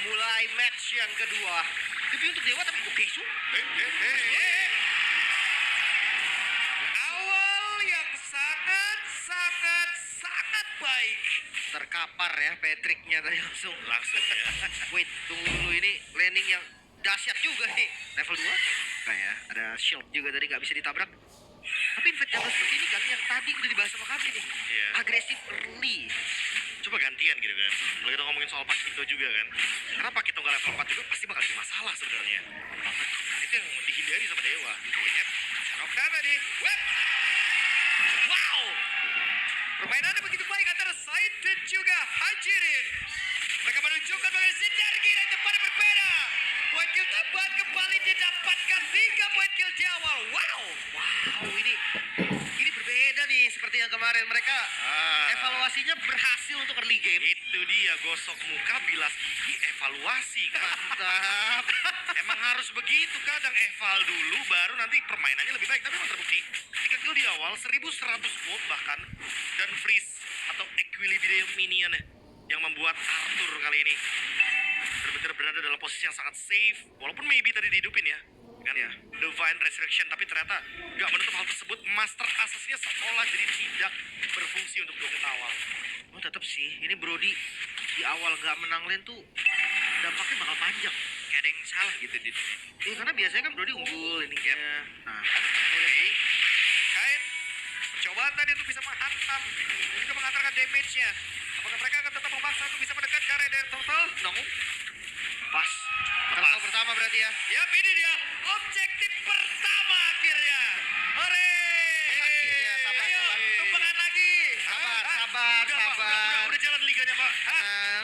mulai match yang kedua. Tapi untuk Dewa tapi oke Su. Awal yang sangat baik. Terkapar ya Patricknya tadi langsung. Ya. Wait, tunggu dulu, ini landing yang dahsyat juga nih. Level 2? Enggak ya, ada shield juga tadi nggak bisa ditabrak. Tapi Invade Jungle seperti ini kan yang tadi udah dibahas sama kami nih. Iya. Agresif early. Coba gantian gitu kan. Kalau kita ngomongin soal Pakito juga kan. Karena Pakito nggak level 4 juga pasti bakal jadi masalah sebenarnya. Itu yang dihindari sama Dewa. Yep. Sharokana tadi. Web. Wow. Permainannya begitu baik antara Said dan juga Hajirin. Mereka menunjukkan bagaimana sinergi dan tempat yang berbeda. Poin kill tambahan kembali didapatkan 3 poin kill di awal. Wow. Wow, ini berbeda nih seperti yang kemarin mereka evaluasinya berhasil untuk early game. Itu dia gosok muka bilas gigi evaluasi kan. Mantap. Emang harus begitu, kadang eval dulu baru nanti permainannya lebih baik. Tapi memang terbukti 3 kill di awal 1100 volt bahkan, dan freeze atau equilibrium minion yang membuat Arthur kali ini benar-benar berada dalam posisi yang sangat safe. Walaupun maybe tadi dihidupin ya kan, Ya. Divine Resurrection, tapi ternyata nggak menutup hal tersebut. Master Assassinnya seolah jadi tidak berfungsi untuk 2 menit awal. Oh tetap sih, ini Brody di awal gak menang lane tuh dampaknya bakal panjang. Kayak ada yang salah gitu di sini. Ya karena biasanya kan Brody unggul ini kan. Nah, Oke. Kain percobaan tadi untuk bisa menghantam dan juga mengantarkan damage-nya. Apakah mereka akan tetap memaksa untuk bisa mendekat ke area dari Turtle? No. pas. Turtle pertama berarti ya. Yap, ini dia objektif pertama akhirnya. Hore! Akhirnya, sabar, Ayo, sabar. tumpengan lagi. Sabar, Hah? sabar, Udah, Pak, sabar. udah jalan liganya, Pak.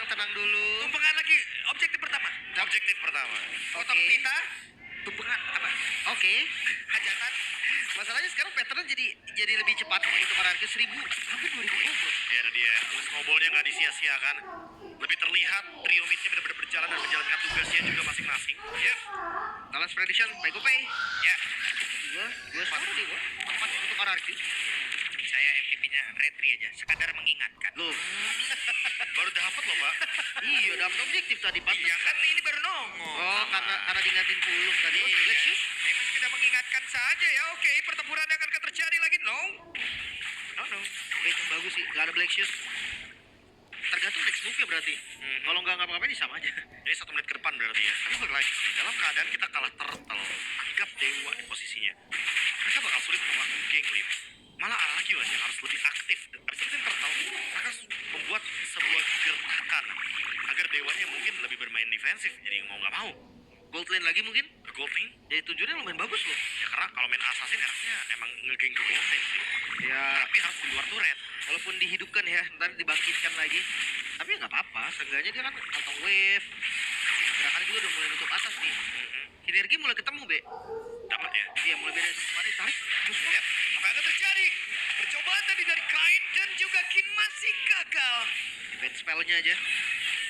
Tenang dulu. Tumpengan lagi objektif pertama. Objektif pertama. Potong Oke. tinta. Tumpengan apa? Oke. Hajatan. Masalahnya sekarang patternnya jadi lebih cepat untuk RRQ 1000 hampir 2000 gold bro. Ya ada dia, snowballnya nggak disia-siakan. Lebih terlihat trio midnya benar-benar berjalan dan menjalankan tugasnya juga masing-masing. Ya. Talent prediction by GoPay. Ya. Dua satu nih gua. 4 untuk RRQ. Saya MVP-nya retri aja, sekadar mengingatkan. Loh, Baru dapat loh, Pak. iya dapat objektif tadi Pak. Iya kan ini baru nongol. Oh, karena diingatin pulung tadi. Iya. Black Shoes? Memang sudah mengingatkan saja ya. Oke, pertempuran akan terjadi lagi. No. No. Oke, itu bagus sih. Gak ada Black Shoes. Tergantung next move ya berarti. Kalau nggak ngapa-ngapain sama aja. Ini 1 menit ke depan berarti ya. Tapi balik lagi sih, dalam keadaan kita kalah turtle, anggap Dewa di posisinya, mereka bakal sulit melakukan geng lead. Malah Araki yang harus lebih aktif. Dan abis itu turtle, mereka harus membuat sebuah gertakan agar Dewanya mungkin lebih bermain defensif. Jadi mau nggak mau, Gold lane lagi mungkin. ke gold lane. Jadi tujuannya lumayan bagus loh. Ya karena kalau main assassin enaknya emang ngegeng ke gold lane sih. Ya, Tapi harus di luar turret. walaupun dihidupkan ya, ntar dibangkitkan lagi. Tapi ya nggak apa-apa, seenggaknya dia kan potong wave. Gerakannya juga udah mulai nutup atas nih. Sinergi mulai ketemu, Be. Dapat ya. Iya, mulai beda sama kemarin. Tarik. Terus, Ya, apa yang akan terjadi? Percobaan tadi dari Kain dan juga Kin masih gagal. event spellnya aja.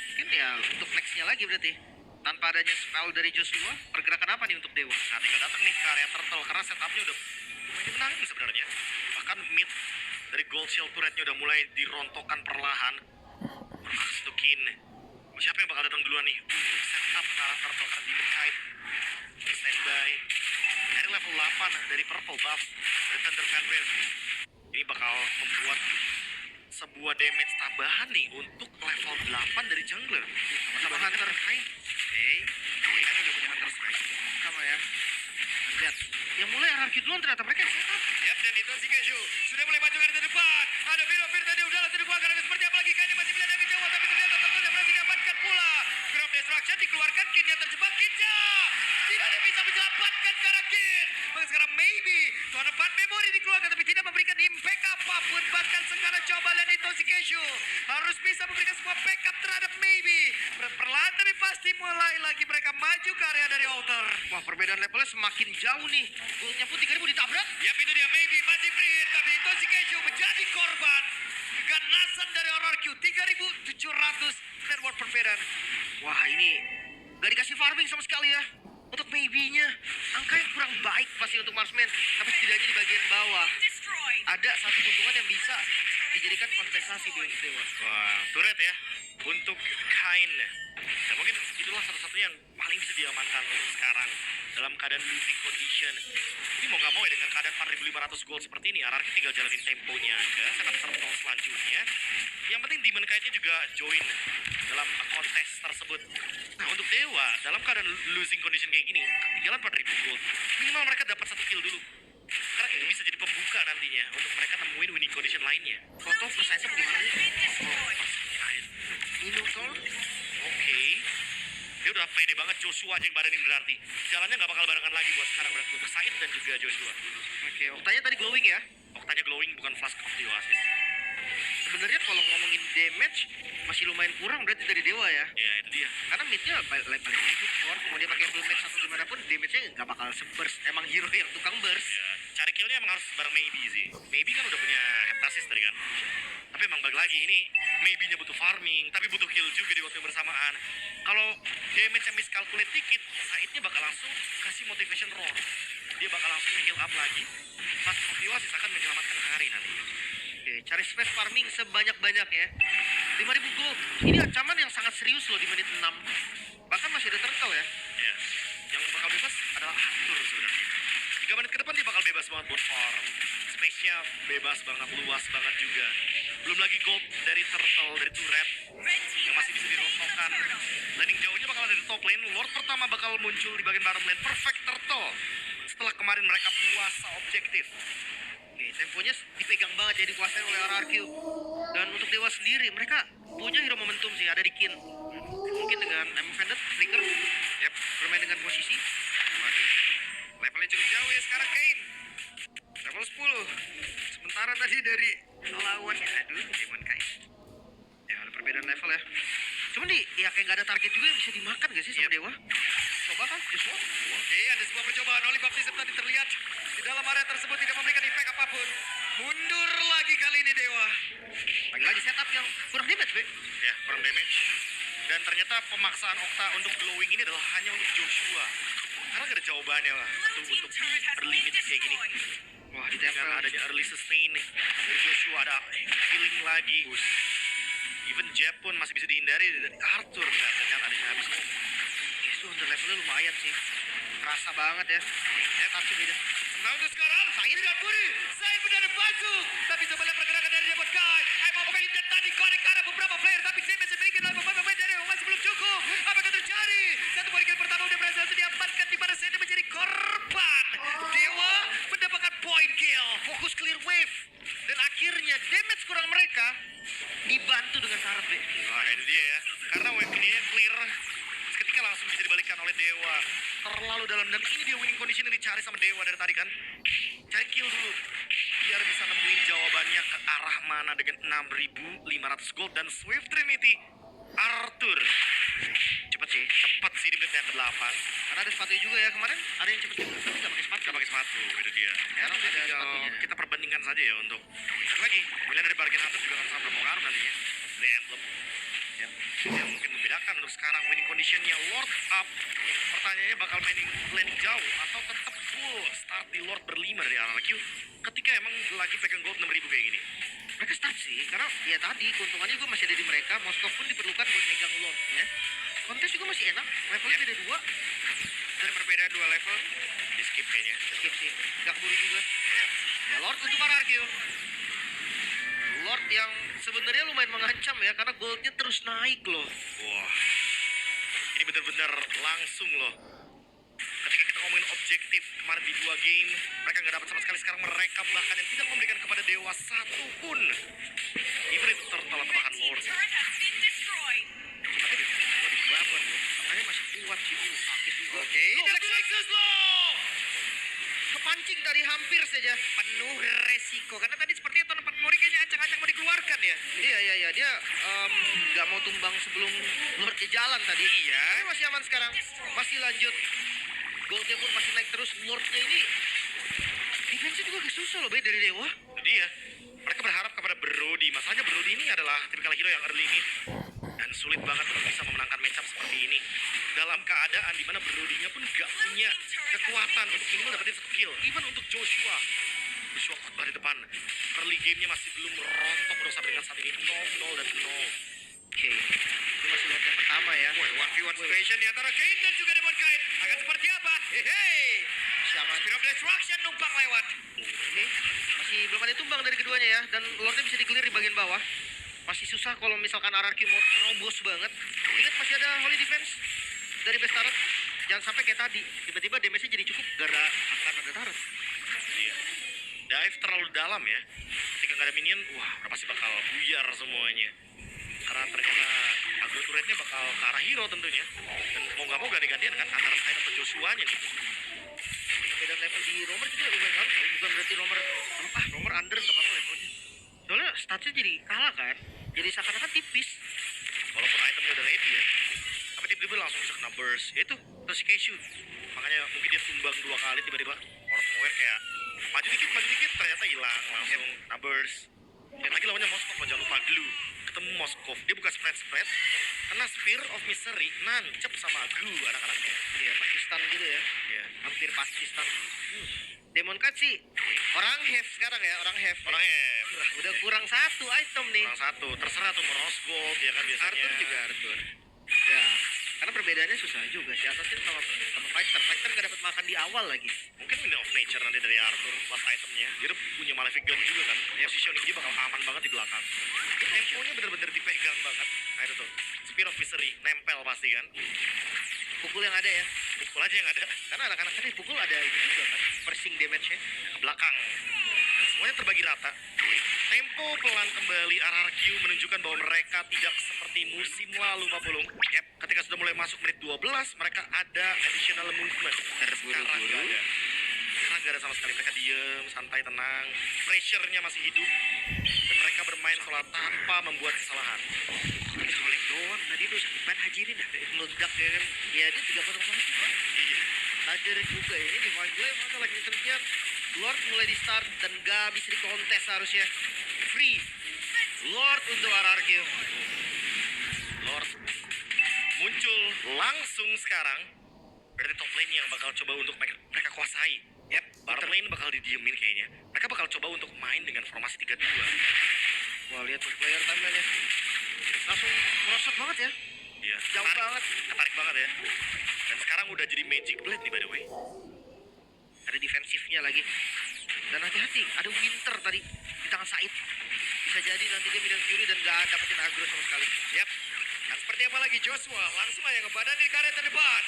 Mungkin ya untuk nextnya lagi berarti. Tanpa adanya spell dari Joshua, pergerakan apa nih untuk Dewa? Nah, tinggal datang nih ke area turtle karena setupnya udah lumayan dimenangin sebenarnya. Bahkan mid dari gold shield turretnya udah mulai dirontokkan perlahan. Astukin. Siapa yang bakal datang duluan nih? Untuk setup ke arah turtle karena Demon Kite. Standby. Dari level 8 dari purple buff dari Thunder Fanfare. Ini bakal membuat sebuah damage tambahan nih untuk level 8 dari jungler. Sama Hunter. Oke. Kan udah punya Hunter Strike. Sama ya. Lihat. Yang mulai RRQ duluan ternyata mereka yang setup. Yap, dan itu si Keju sudah mulai maju ke depan. Ada Fir tadi udahlah dikeluarkan seperti apa lagi? Kayaknya masih melihat kejauhan, tapi ternyata tentunya berhasil diamankan pula. Grab Destruction dikeluarkan, Kin yang terjebak. Kinja tidak ada yang bisa menyelamatkan karena Kin. Maka sekarang maybe tuan empat memori dikeluarkan tapi tidak memberikan impact apapun. Bahkan sekarang coba lihat itu si Keju harus bisa memberikan sebuah backup terhadap maybe. Perlahan tapi pasti mulai lagi mereka maju ke area dari altar. Wah, perbedaan levelnya semakin jauh nih. Goldnya pun 3000 ditabrak. Yap, itu dia maybe masih free, tapi Toshi Keiju menjadi korban keganasan dari RRQ 3700 network perbedaan. Wah, ini gak dikasih farming sama sekali ya. Untuk maybe-nya, angkanya kurang baik pasti untuk marksman. Tapi setidaknya di bagian bawah ada satu keuntungan yang bisa dijadikan kompensasi di Dewa. Wah, turret ya untuk Kain. Dan mungkin itulah satu-satunya yang paling bisa diamankan untuk sekarang dalam keadaan losing condition. Ini mau nggak mau ya dengan keadaan 4.500 gold seperti ini, RRQ tinggal jalanin temponya aja, setup turtle selanjutnya. Yang penting Demon Kite-nya juga join dalam kontes tersebut. Nah, untuk Dewa, dalam keadaan losing condition kayak gini, tinggalan 4.000 gold. Minimal mereka dapat 1 kill dulu. Karena ini bisa jadi pembuka nantinya untuk mereka nemuin winning condition lainnya. Foto persisnya gimana nih? Minotaur? Oke. Dia udah pede banget Joshua aja yang baranin berarti. Jalannya nggak bakal barengan lagi buat sekarang berarti untuk Said dan juga Joshua. Oke, Oktanya tadi glowing ya. Oktanya glowing bukan flash of the Oasis. Sebenarnya kalau ngomongin damage masih lumayan kurang berarti dari Dewa ya. Ya itu dia. Karena midnya balik lagi support, mau dia pakai full match atau gimana pun damage-nya nggak bakal se-burst. Emang hero yang tukang burst. Ya, cari killnya emang harus bareng Maybe sih. Maybe kan udah punya heptasis tadi kan. Tapi emang balik lagi ini Maybe-nya butuh farming, tapi butuh kill juga di waktu yang bersamaan. Kalau damage-nya miscalculate dikit, Saidnya bakal langsung kasih motivation roar. Dia bakal langsung heal up lagi. Pas Oasis akan menyelamatkan Ari nanti. Oke, cari space farming sebanyak-banyaknya. 5.000 gold. Ini ancaman yang sangat serius loh di menit 6. Bahkan masih ada turtle ya. Ya, yang bakal bebas adalah Arthur sebenarnya. 3 menit ke depan dia bakal bebas banget buat farm. Space-nya bebas banget, luas banget juga. Belum lagi gold dari turtle, dari turret yang masih bisa dirontokkan. Landing jauhnya bakal ada di top lane. Lord pertama bakal muncul di bagian bottom lane. Perfect turtle. Setelah kemarin mereka puasa objektif. Oke, temponya dipegang banget ya, dikuasai oleh RRQ. Dan untuk Dewa sendiri, mereka punya hero momentum sih, ada di Kin. Mungkin dengan Vended, Flicker, Yap, bermain dengan posisi. waduh. Levelnya cukup jauh ya sekarang Kane. Level 10. Sementara tadi dari lawannya, aduh, Demon Kite. Ya, ada perbedaan level ya. Cuman ya kayak nggak ada target juga yang bisa dimakan gak sih sama Yep. Dewa? Coba kan, Joshua? Oke, ada sebuah percobaan oleh Baptism tadi terlihat di dalam area tersebut tidak memberikan efek apapun. Mundur lagi kali ini Dewa. Lagi-lagi setup yang kurang damage, Be. Ya, kurang damage. Dan ternyata pemaksaan Okta untuk glowing ini adalah hanya untuk Joshua. Karena gak ada jawabannya lah untuk di early mid kayak gini. Wah, Dengan ditempel. adanya early sustain dari Joshua, ada healing lagi. Even Jeb pun masih bisa dihindari dari Arthur. Ternyata adanya habis. Itu under levelnya lumayan sih. Kerasa banget ya. Ya, tapi beda. Nah untuk sekarang, Said dan Puri. Said benar bantu. Tapi coba lihat pergerakan dari Demon Kai. Mau pakai dan tadi korek ke arah beberapa player. Tapi Zed masih memiliki dalam beberapa pemain dari yang masih belum cukup. Apa yang terjadi? Satu poin kill pertama udah berhasil diamankan di mana Zed menjadi korban. Dewa mendapatkan poin kill. Fokus clear wave. Dan akhirnya damage kurang mereka dibantu dengan syarat, Be. Wah, itu dia ya. Karena wave ini clear. Seketika langsung bisa dibalikan oleh Dewa. Terlalu dalam. Dan ini dia winning condition yang dicari sama Dewa dari tadi kan. Cari kill dulu. Biar bisa nemuin jawabannya ke arah mana dengan 6.500 gold. Dan Swift Trinity. Arthur. Cepet sih. Cepet sih di menit yang ke-8. Karena ada sepatunya juga ya. Kemarin ada yang cepet juga, tapi nggak pakai sepatu. Gak pakai sepatu, itu dia. Ya, Sekarang ada tinggal sepatunya. kita perbandingkan saja ya untuk satu lagi. Pilihan dari Bargain Hunter juga akan sangat berpengaruh nantinya. The Emblem. Ya, yang mungkin membedakan untuk sekarang winning conditionnya Lord up. Pertanyaannya bakal mainin landing jauh atau tetap full start di Lord berlima dari RRQ ketika emang lagi pegang gold 6.000 kayak gini. Mereka start sih, karena ya tadi keuntungannya juga masih ada di mereka. Moskov pun diperlukan buat megang Lord-nya. Kontes juga masih enak, levelnya beda 2. Ada perbedaan 2 level. Di skip kayaknya. Skip sih, gak keburu juga. Ya Lord untuk RRQ. Lord yang sebenarnya lumayan mengancam ya, karena goldnya terus naik loh. Wah, ini benar-benar langsung loh. Ketika kita ngomongin objektif kemarin di 2 game, mereka nggak dapat sama sekali. Sekarang mereka bahkan yang tidak memberikan kepada Dewa satu pun. Even itu turtle atau bahkan Lord. Tapi di babon loh, tangannya masih kuat sih, sakit juga. Oke, Loh, dan Black Nexus loh. kepancing tadi hampir saja. Penuh resiko. Karena tadi sepertinya Tuan Empat Mori kayaknya ancang-ancang mau dikeluarkan ya. Iya, dia nggak mau tumbang sebelum Lordnya jalan tadi. Iya. Tapi masih aman sekarang, masih lanjut. Goldnya pun masih naik terus. Lordnya ini defense juga agak susah loh, Be, dari Dewa. Itu dia. Mereka berharap kepada Brody. Masalahnya Brody ini adalah tipikal hero yang early mid. Dan sulit banget untuk bisa memenangkan matchup seperti ini. Dalam keadaan dimana Brody-nya pun gak punya kekuatan untuk minimal dapetin 1 kill. Even untuk Joshua. Joshua khotbah di depan. Early game-nya masih belum rontok udah sampai dengan saat ini 0-0 dan 0. Oke, ini masih Lord yang pertama ya. Woi, 1v1 situation di antara Kane dan juga Demon Knight. Akan seperti apa? Hehe. Siapa? Spear of Destruction numpang lewat. Ini masih belum ada tumbang dari keduanya ya, dan Lordnya bisa di-clear di bagian bawah. Masih susah kalau misalkan RRQ mau terobos banget. Ingat masih ada Holy Defense dari base turret. Jangan sampai kayak tadi, tiba-tiba damage-nya jadi cukup gara akan ada turret. Iya. Dive terlalu dalam ya. Ketika nggak ada minion, wah udah pasti bakal buyar semuanya. Karena ternyata agro turretnya bakal ke arah hero tentunya. Dan mau nggak mau ganti-gantian kan antara Stein atau Joshua-nya nih. Beda level di Romer juga lumayan ngaruh tau. Bukan berarti Romer under nggak apa-apa levelnya. Soalnya statsnya jadi kalah kan. Jadi seakan-akan tipis. Walaupun itemnya udah ready ya. Tapi tiba-tiba langsung bisa kena burst. Ya itu, terus si Keishu. Makanya mungkin dia tumbang 2 kali tiba-tiba. Orang aware kayak maju dikit, ternyata hilang. Langsung kena burst. Dan lagi lawannya Moskov, jangan lupa Glue. Ketemu Moskov, dia bukan spread. Kena Spear of Misery, nancep sama Glue anak-anaknya. Iya, pasti stun gitu ya. Iya. Hampir pasti stun. Demon Cut sih orang have sekarang ya, orang have. Orangnya Udah kurang satu item nih. kurang satu, terserah tuh mau Rose Gold ya kan biasanya. Arthur juga Arthur. Ya, karena perbedaannya susah juga sih. Assassin sama Fighter. Fighter gak dapat makan di awal lagi. Mungkin Wind of Nature nanti dari Arthur plus itemnya. Dia udah punya Malefic Gun juga kan. Positioning dia bakal aman banget di belakang. Temponya bener-bener dipegang banget. Nah itu tuh, Spear of Misery, nempel pasti kan. Pukul yang ada ya. Pukul aja yang ada. Karena anak-anak tadi pukul ada ini juga kan. Pressing damage-nya. Ke belakang. Dan semuanya terbagi rata. Tempo pelan kembali RRQ menunjukkan bahwa mereka tidak seperti musim lalu Pak Pulung. Yap, ketika sudah mulai masuk menit 12, mereka ada additional movement. Sekarang nggak ada. Sekarang nggak ada sama sekali. Mereka diem, santai, tenang. Pressure-nya masih hidup. Dan mereka bermain seolah tanpa membuat kesalahan. Colek doang tadi tuh sakit banget hajirin dah. Meledak ya kan. Ya dia 3-0 kan. Iya. Tajer juga ini di Mind Blade masa lagi terkian. Lord mulai di start dan gak bisa dikontes harusnya. Free Lord untuk RRQ. Lord muncul langsung sekarang. Berarti top lane yang bakal coba untuk mereka kuasai. Yap, bottom lane bakal didiemin kayaknya. Mereka bakal coba untuk main dengan formasi 3-2. Wah lihat player timeline-nya. Langsung merosot banget ya. Iya, Jauh banget. ketarik banget ya. Dan sekarang udah jadi Magic Blade nih by the way. Ada defensifnya lagi. Dan hati-hati, ada Winter tadi di tangan Said. Bisa jadi nanti dia Midan Fury dan gak dapetin aggro sama sekali. Yap. Dan seperti apa lagi Joshua? Langsung aja ngebadan di karet terdepan.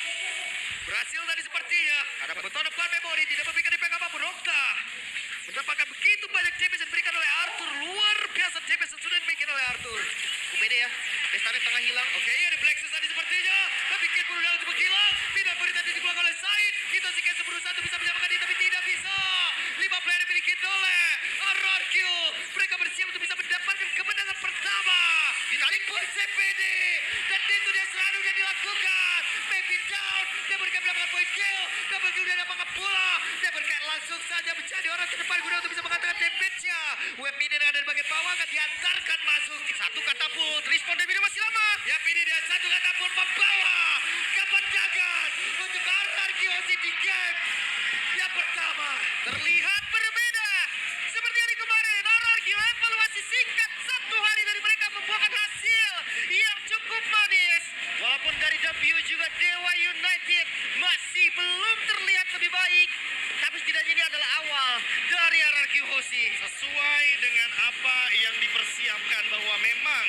Berhasil tadi sepertinya. Ada beton depan memori. Tidak memberikan impact apapun. Okta mendapatkan begitu banyak damage yang diberikan oleh Arthur. Luar biasa damage yang sudah diberikan oleh Arthur. UPD ya. Destiny tengah hilang. Oke, ada Black Sus tadi sepertinya. Tapi Kid pun udah untuk menghilang. Tidak beri tadi dikeluarkan oleh Said. Itu si Kid berusaha untuk bisa menyamakan dia, tapi tidak bisa. 5 player dimiliki oleh RRQ. Mereka bersiap untuk bisa mendapatkan kemenangan pertama. Ditarik pun CPD. Dan itu dia selalu dia dilakukan. Maybe down. Dia berikan mendapatkan point kill. Double kill dia dapatkan pula. Dia berikan langsung saja menjadi orang terdepan guna untuk bisa mengatakan damage-nya. Web minion yang ada di bagian bawah akan diantarkan masuk. Satu katapult. Respon dari masih lama. Ya ini dia satu katapult membawa kemenangan untuk RRQ di game yang pertama. Terlihat berbeda. Seperti hari kemarin, RRQ evaluasi singkat 1 hari dari mereka membuahkan hasil yang cukup manis. Walaupun dari W juga Dewa United masih belum terlihat lebih baik. Tapi setidaknya ini adalah awal dari RRQ Hoshi. Sesuai dengan apa yang dipersiapkan bahwa memang